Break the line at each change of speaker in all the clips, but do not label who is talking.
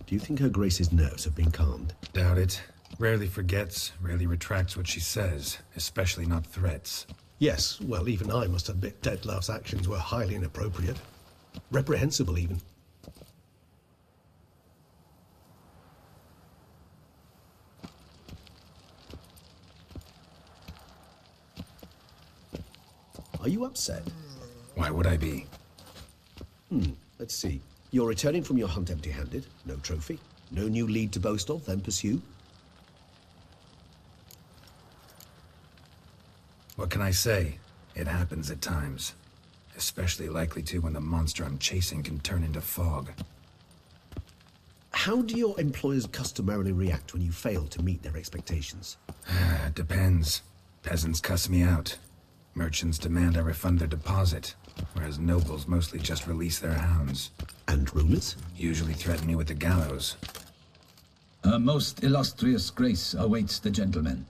Do you think Her Grace's nerves have been calmed?
Doubt it. Rarely forgets, rarely retracts what she says, especially not threats.
Yes, well, even I must admit Detlav's actions were highly inappropriate. Reprehensible, even. Are you upset?
Why would I be?
Let's see. You're returning from your hunt empty-handed. No trophy. No new lead to boast of, then pursue.
What can I say? It happens at times. Especially likely to when the monster I'm chasing can turn into fog.
How do your employers customarily react when you fail to meet their expectations?
Depends. Peasants cuss me out. Merchants demand I refund their deposit, whereas nobles mostly just release their hounds.
And rulers?
Usually threaten me with the gallows.
Her most illustrious grace awaits the gentleman.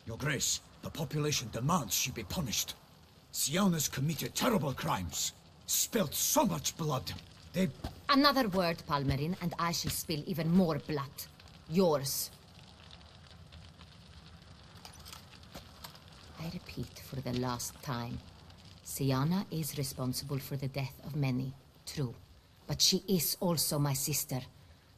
Your Grace, the population demands she be punished. Siana's committed terrible crimes. Spilt so much blood. They...
Another word, Palmerin, and I shall spill even more blood. Yours. I repeat for the last time. Siana is responsible for the death of many, true. But she is also my sister.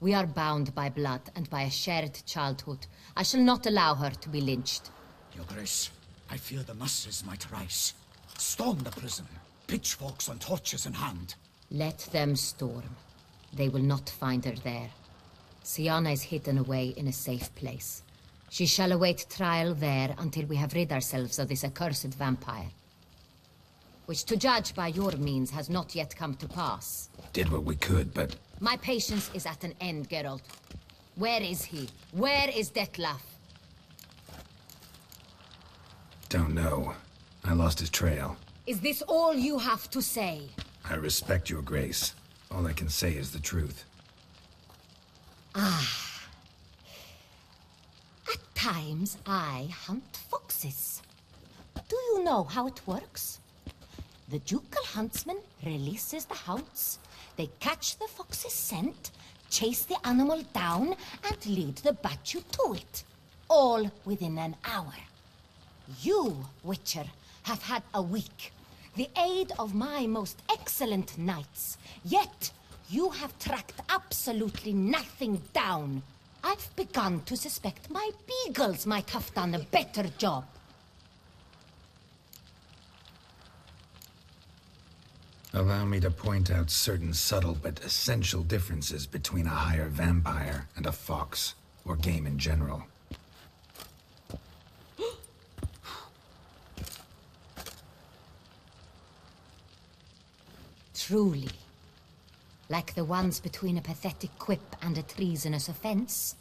We are bound by blood and by a shared childhood. I shall not allow her to be lynched.
Your Grace, I fear the masses might rise. Storm the prison, pitchforks and torches in hand.
Let them storm. They will not find her there. Siana is hidden away in a safe place. She shall await trial there until we have rid ourselves of this accursed vampire. Which, to judge by your means, has not yet come to pass.
Did what we could, but...
My patience is at an end, Geralt. Where is he? Where is Detlef?
Don't know. I lost his trail.
Is this all you have to say?
I respect your grace. All I can say is the truth.
Ah. At times, I hunt foxes. Do you know how it works? The ducal huntsman releases the hounds. They catch the fox's scent, chase the animal down, and lead the Bachu to it. All within an hour. You, Witcher, have had a week. The aid of my most excellent knights. Yet, you have tracked absolutely nothing down. I've begun to suspect my beagles might have done a better job.
Allow me to point out certain subtle but essential differences between a higher vampire and a fox, or game in general.
Truly. Like the ones between a pathetic quip and a treasonous offense.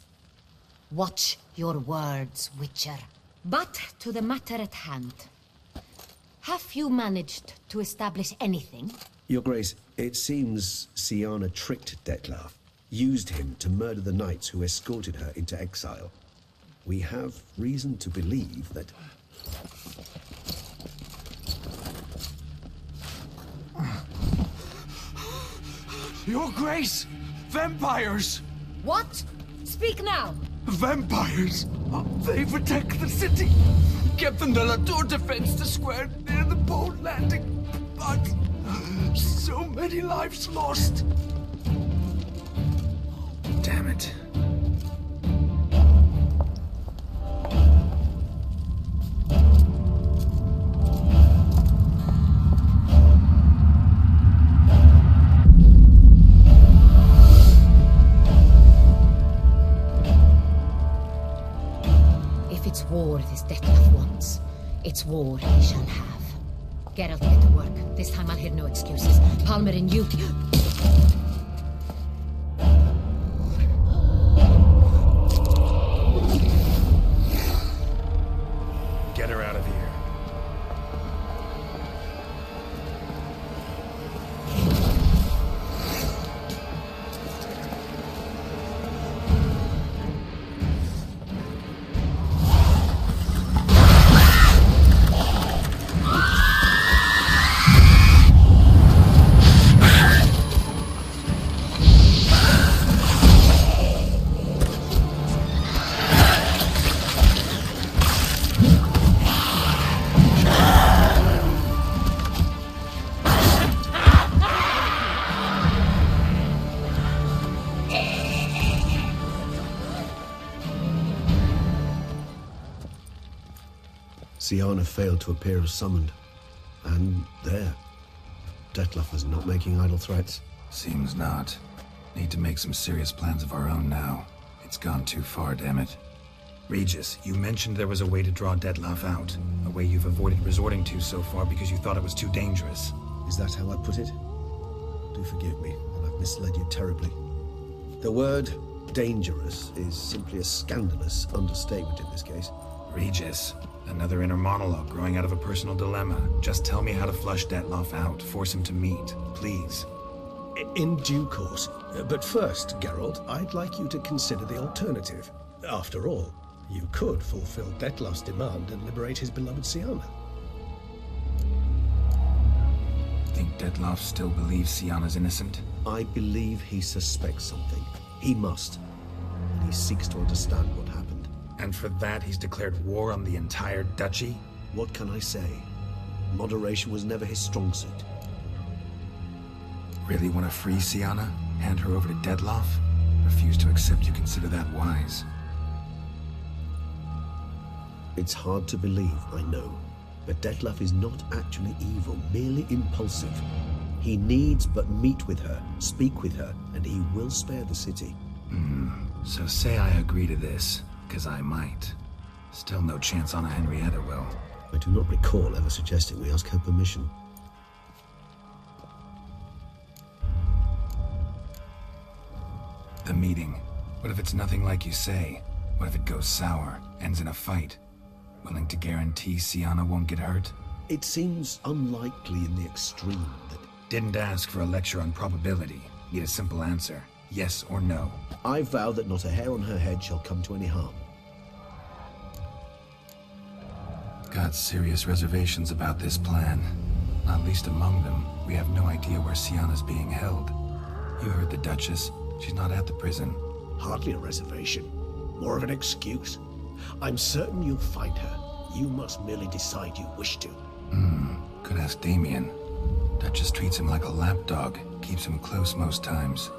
Watch your words, Witcher. But to the matter at hand. Have you managed to establish anything?
Your Grace, it seems Siana tricked Detlef, used him to murder the knights who escorted her into exile. We have reason to believe that...
Your Grace! Vampires!
What? Speak now!
Vampires! They protect the city! Captain de la Tour defends the square near the boat landing, but so many lives lost.
Damn it.
If it's war this Detlef wants, it's war he shall have. Geralt, get to work. This time I'll hear no excuses. Palmerin, you...
Get her out of here.
Siana failed to appear as summoned. And there. Dettlaff is not making idle threats.
Seems not. Need to make some serious plans of our own now. It's gone too far, damn it. Regis, you mentioned there was a way to draw Dettlaff out. A way you've avoided resorting to so far because you thought it was too dangerous.
Is that how I put it? Do forgive me, and I've misled you terribly. The word dangerous is simply a scandalous understatement in this case.
Regis, another inner monologue growing out of a personal dilemma. Just tell me how to flush Dettlaff out. Force him to meet, please.
In due course. But first, Geralt, I'd like you to consider the alternative. After all, you could fulfill Dettlaff's demand and liberate his beloved Siana.
Think Dettlaff still believes Siana's innocent?
I believe he suspects something. He must. And he seeks to understand what happened.
And for that, he's declared war on the entire duchy?
What can I say? Moderation was never his strong suit.
Really want to free Siana? Hand her over to Dettlaff? Refuse to accept you consider that wise.
It's hard to believe, I know. But Dettlaff is not actually evil, merely impulsive. He needs but meet with her, speak with her, and he will spare the city.
So say I agree to this, because I might. Still no chance Anna Henrietta will.
I do not recall ever suggesting we ask her permission.
The meeting. What if it's nothing like you say? What if it goes sour, ends in a fight? Willing to guarantee Siana won't get hurt?
It seems unlikely in the extreme that...
Didn't ask for a lecture on probability. Need a simple answer. Yes or no.
I vow that not a hair on her head shall come to any harm.
Got serious reservations about this plan. Not least among them, we have no idea where Siana's being held. You heard the Duchess. She's not at the prison.
Hardly a reservation. More of an excuse. I'm certain you'll find her. You must merely decide you wish to.
Could ask Damien. Duchess treats him like a lapdog. Keeps him close most times.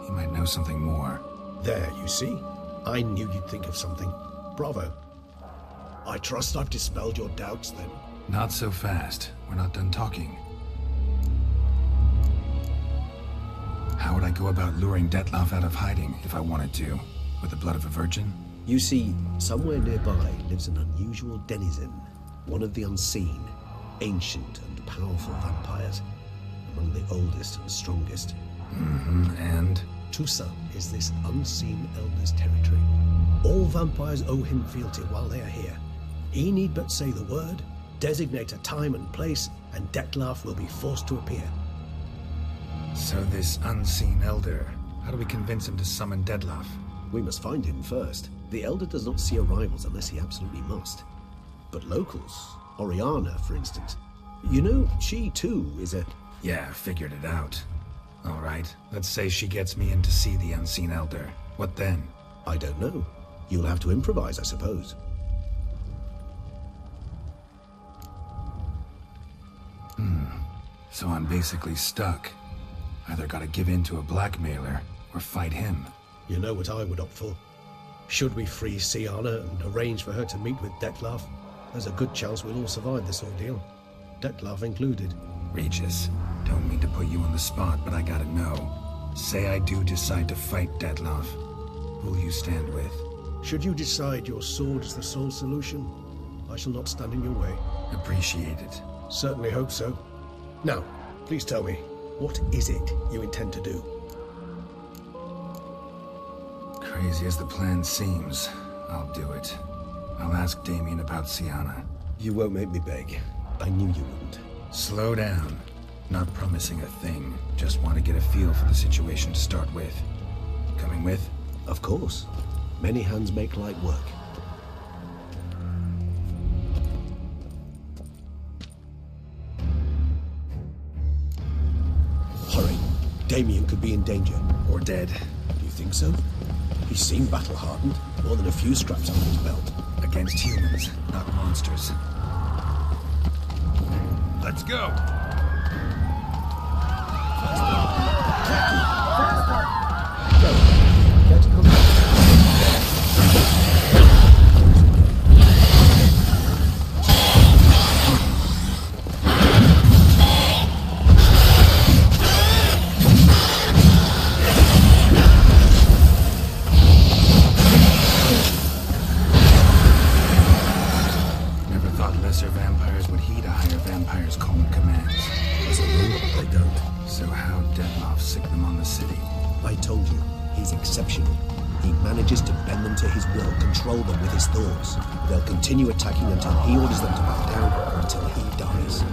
He might know something more.
There, you see? I knew you'd think of something. Bravo. I trust I've dispelled your doubts, then.
Not so fast. We're not done talking. How would I go about luring Dettlaff out of hiding if I wanted to? With the blood of a virgin?
You see, somewhere nearby lives an unusual denizen. One of the unseen, ancient and powerful vampires. Among the oldest and strongest.
And?
Toussaint is this unseen elder's territory. All vampires owe him fealty while they are here. He need but say the word, designate a time and place, and Dettlaff will be forced to appear.
So this unseen elder, how do we convince him to summon Dettlaff?
We must find him first. The Elder does not see arrivals unless he absolutely must. But locals, Oriana, for instance. You know, she too is a...
Yeah, figured it out. All right, let's say she gets me in to see the unseen elder. What then?
I don't know. You'll have to improvise, I suppose.
So I'm basically stuck. Either gotta give in to a blackmailer, or fight him.
You know what I would opt for. Should we free Siana and arrange for her to meet with Dettlaff, there's a good chance we'll all survive this ordeal. Dettlaff included.
Regis, don't mean to put you on the spot, but I gotta know. Say I do decide to fight Dettlaff. Who'll you stand with?
Should you decide your sword is the sole solution, I shall not stand in your way.
Appreciate it.
Certainly hope so. Now, please tell me, what is it you intend to do?
Crazy as the plan seems, I'll do it. I'll ask Damien about Siana.
You won't make me beg. I knew you wouldn't.
Slow down. Not promising a thing. Just want to get a feel for the situation to start with. Coming with?
Of course. Many hands make light work. Hurry. Damien could be in danger.
Or dead.
Do you think so? He seemed battle-hardened. More than a few scraps under his belt.
Against humans, not monsters. Let's go! vampires call them commands.
As a rule, they don't.
So how Dettlaff sick them on the city?
I told you, he's exceptional. He manages to bend them to his will, control them with his thoughts. They'll continue attacking until he orders them to back down, or until he dies.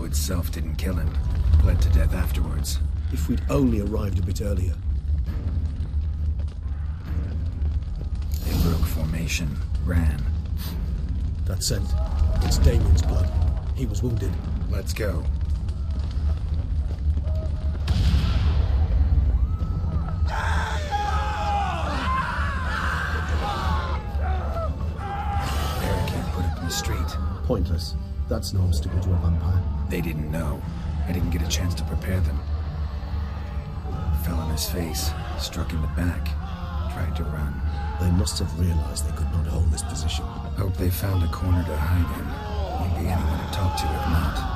Itself didn't kill him. Bled to death afterwards.
If we'd only arrived a bit earlier.
They broke formation, ran.
That scent. It's Damien's blood. He was wounded.
Let's go. Barricade put up in the street.
Pointless. That's no obstacle to a vampire.
They didn't know. I didn't get a chance to prepare them. Fell on his face, struck in the back, tried to run.
They must have realized they could not hold this position.
Hope they found a corner to hide in. Maybe anyone to talk to if not.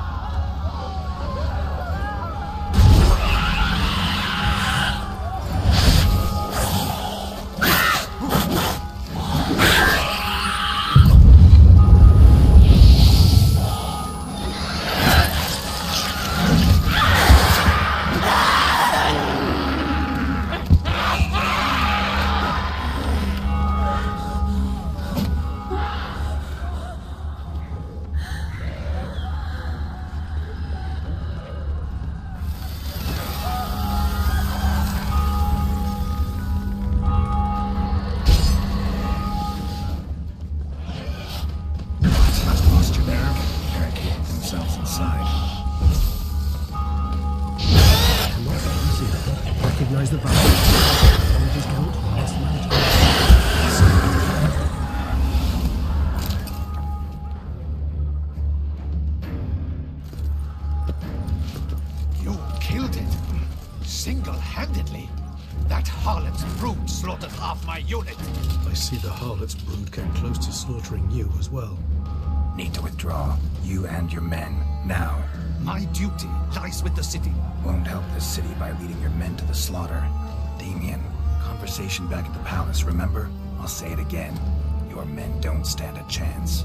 Single-handedly? That harlot's brood slaughtered half my unit.
I see the harlot's brood came close to slaughtering you as well.
Need to withdraw. You and your men. Now.
My duty lies with the city.
Won't help the city by leading your men to the slaughter. Damien, conversation back at the palace, remember? I'll say it again. Your men don't stand a chance.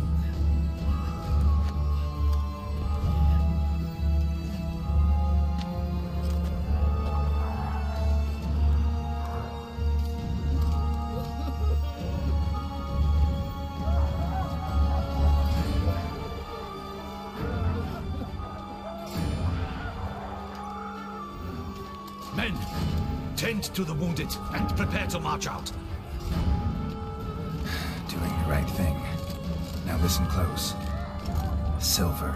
Men, tend to the wounded and prepare to march out.
Doing the right thing. Now listen close. Silver.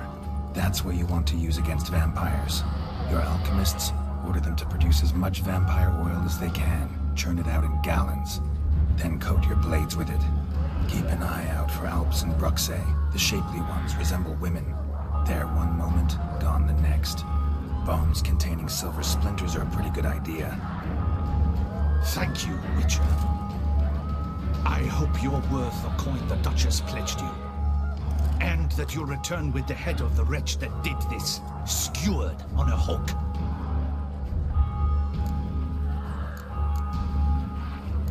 That's what you want to use against vampires. Your alchemists, order them to produce as much vampire oil as they can. Churn it out in gallons. Then coat your blades with it. Keep an eye out for Alps and Bruxae. The shapely ones resemble women. There one moment, gone the next. Bombs containing silver splinters are a pretty good idea.
Thank you, Witcher. I hope you're worth the coin the Duchess pledged you. And that you'll return with the head of the wretch that did this, skewered on a hook.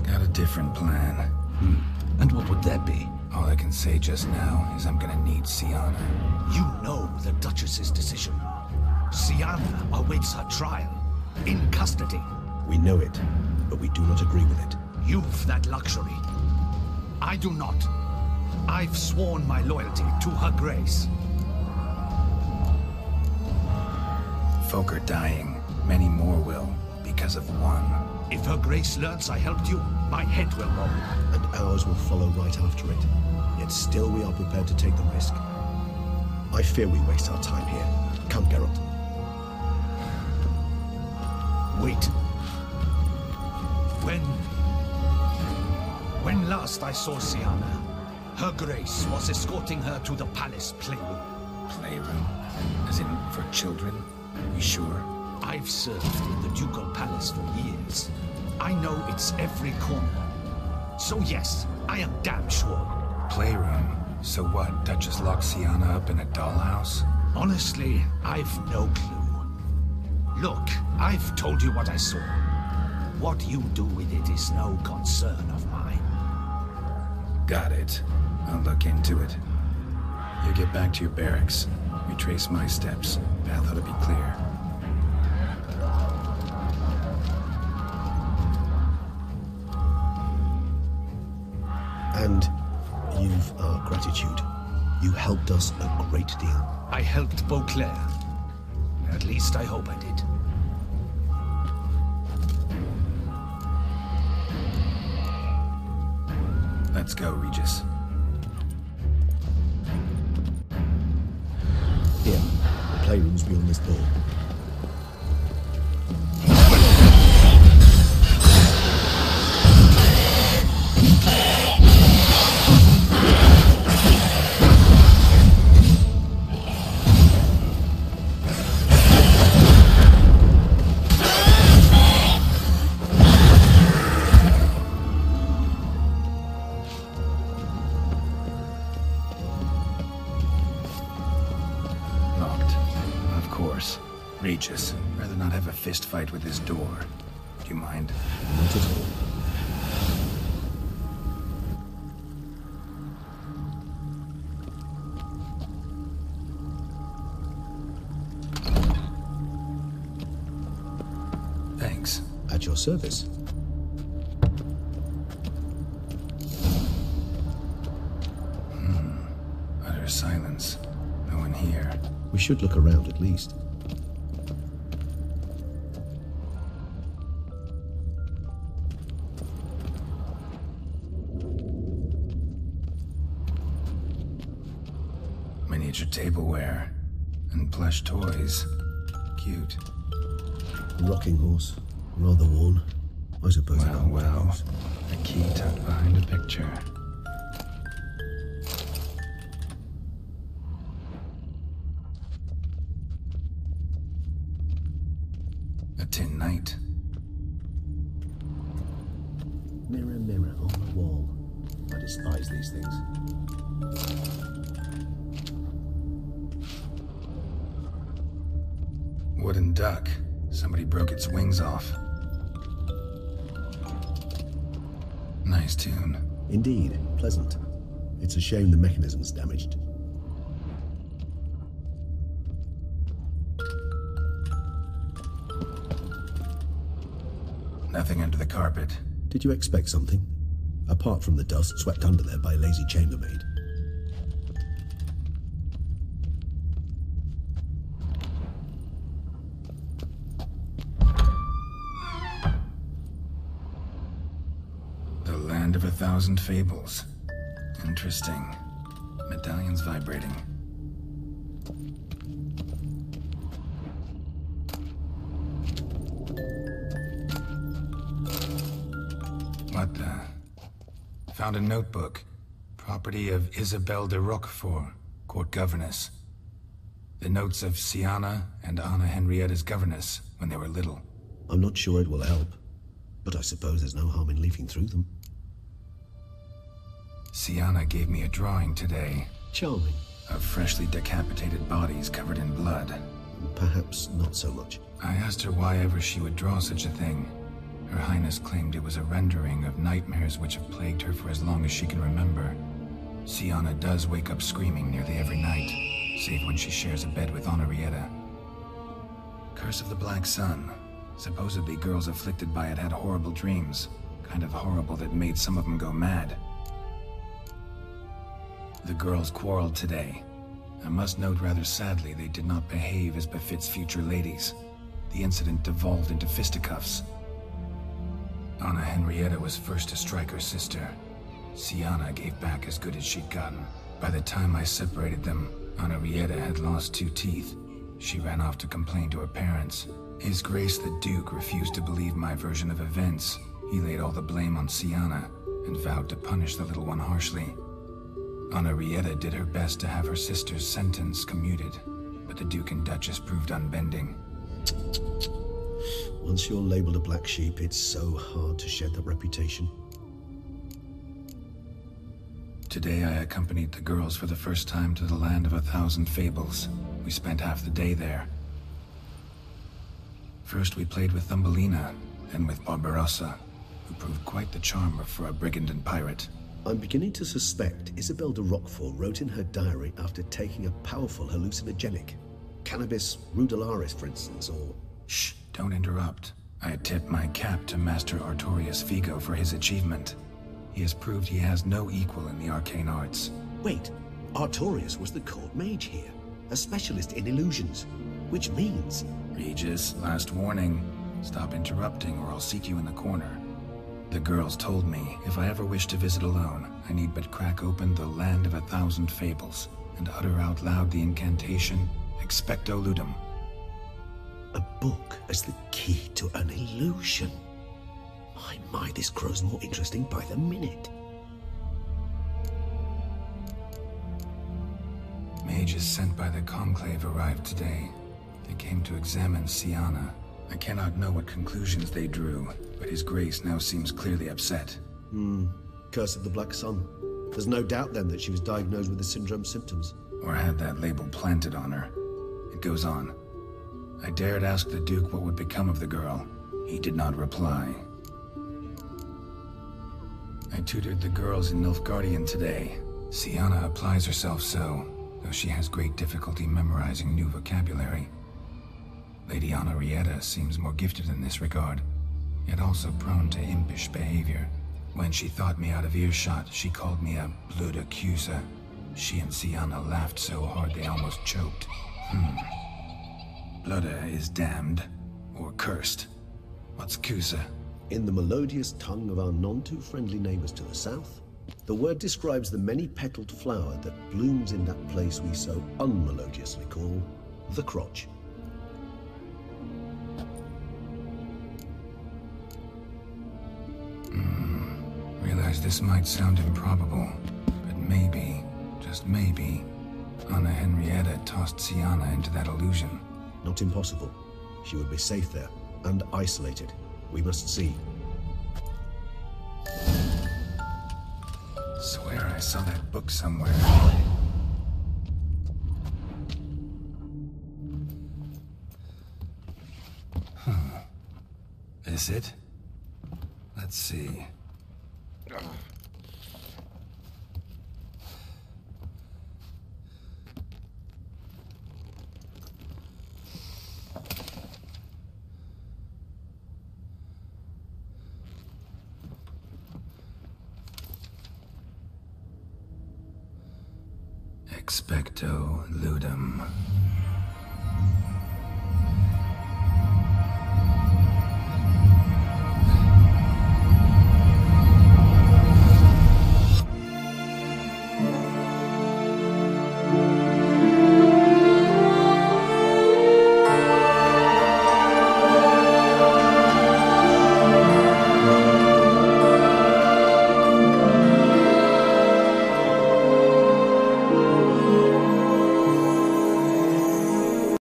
Got a different plan.
And what would that be?
All I can say just now is I'm gonna need Siana.
You know the Duchess's decision. Siana awaits her trial, in custody.
We know it, but we do not agree with it.
You've that luxury. I do not. I've sworn my loyalty to her grace.
Folk are dying. Many more will, because of one.
If her grace learns I helped you, my head will roll.
And ours will follow right after it. Yet still we are prepared to take the risk. I fear we waste our time here. Come, Geralt.
Wait. When last I saw Siana, Her Grace was escorting her to the palace playroom.
Playroom? As in, for children? You sure?
I've served in the ducal palace for years. I know it's every corner. So yes, I am damn sure.
Playroom? So what, Duchess locked Siana up in a dollhouse?
Honestly, I've no clue. Look, I've told you what I saw. What you do with it is no concern of mine.
Got it. I'll look into it. You get back to your barracks. Retrace my steps. Path ought to be clear.
And you've our gratitude. You helped us a great deal.
I helped Beauclair. At least I hope I did.
Let's go, Regis.
Here, the playroom's beyond this door.
Regis, rather not have a fist fight with this door. Do you mind?
Not at all.
Thanks.
At your service.
Utter silence. No one here.
We should look around at least.
Miniature tableware. And plush toys. Cute.
Rocking horse. Rather worn. I suppose.
Well. A key tucked behind a picture. A tin knight.
Mirror, mirror on the wall. I despise these things.
Wooden duck. Somebody broke its wings off. Nice tune.
Indeed, pleasant. It's a shame the mechanism's damaged.
Nothing under the carpet.
Did you expect something? Apart from the dust swept under there by a lazy chambermaid.
The land of 1,000 fables. Interesting. Medallion's vibrating. What the? Found a notebook. Property of Isabelle de Roquefort, court governess. The notes of Siana and Anna Henrietta's governess when they were little.
I'm not sure it will help, but I suppose there's no harm in leafing through them.
Siana gave me a drawing today.
Charming.
Of freshly decapitated bodies covered in blood.
Perhaps not so much.
I asked her why ever she would draw such a thing. Her Highness claimed it was a rendering of nightmares which have plagued her for as long as she can remember. Siana does wake up screaming nearly every night, save when she shares a bed with Henrietta. Curse of the Black Sun. Supposedly girls afflicted by it had horrible dreams. Kind of horrible that made some of them go mad. The girls quarreled today. I must note rather sadly they did not behave as befits future ladies. The incident devolved into fisticuffs. Anna Henrietta was first to strike her sister. Siana gave back as good as she'd gotten. By the time I separated them, Anna Rieta had lost 2 teeth. She ran off to complain to her parents. His Grace the Duke refused to believe my version of events. He laid all the blame on Siana and vowed to punish the little one harshly. Anna Rieta did her best to have her sister's sentence commuted, but the Duke and Duchess proved unbending.
Once you're labeled a black sheep, it's so hard to shed that reputation.
Today I accompanied the girls for the first time to the land of 1,000 fables. We spent half the day there. First we played with Thumbelina, then with Barbarossa, who proved quite the charmer for a brigand and pirate.
I'm beginning to suspect Isabel de Roquefort wrote in her diary after taking a powerful hallucinogenic. Cannabis rudularis, for instance, or...
Shh, don't interrupt. I tip my cap to Master Artorius Vigo for his achievement. He has proved he has no equal in the arcane arts.
Wait, Artorius was the court mage here, a specialist in illusions, which means...
Regis, last warning. Stop interrupting or I'll seat you in the corner. The girls told me if I ever wish to visit alone, I need but crack open the land of 1,000 fables and utter out loud the incantation, Expecto Ludum.
A book as the key to an illusion. My, this grows more interesting by the minute.
Mages sent by the Conclave arrived today. They came to examine Siana. I cannot know what conclusions they drew, but His Grace now seems clearly upset.
Curse of the Black Sun. There's no doubt then that she was diagnosed with the syndrome symptoms.
Or had that label planted on her. It goes on. I dared ask the Duke what would become of the girl. He did not reply. I tutored the girls in Nilfgaardian today. Siana applies herself so, though she has great difficulty memorizing new vocabulary. Lady Anna Rieta seems more gifted in this regard, yet also prone to impish behavior. When she thought me out of earshot, she called me a blood accuser. She and Siana laughed so hard they almost choked. Blooda is damned, or cursed. What's Cusa?
In the melodious tongue of our none-too-friendly neighbors to the south, the word describes the many-petaled flower that blooms in that place we so unmelodiously call the crotch.
Realize this might sound improbable, but maybe, just maybe, Anna Henrietta tossed Siana into that illusion.
Not impossible. She would be safe there, and isolated. We must see.
Swear I saw that book somewhere. Is it? Let's see. Expecto Ludum.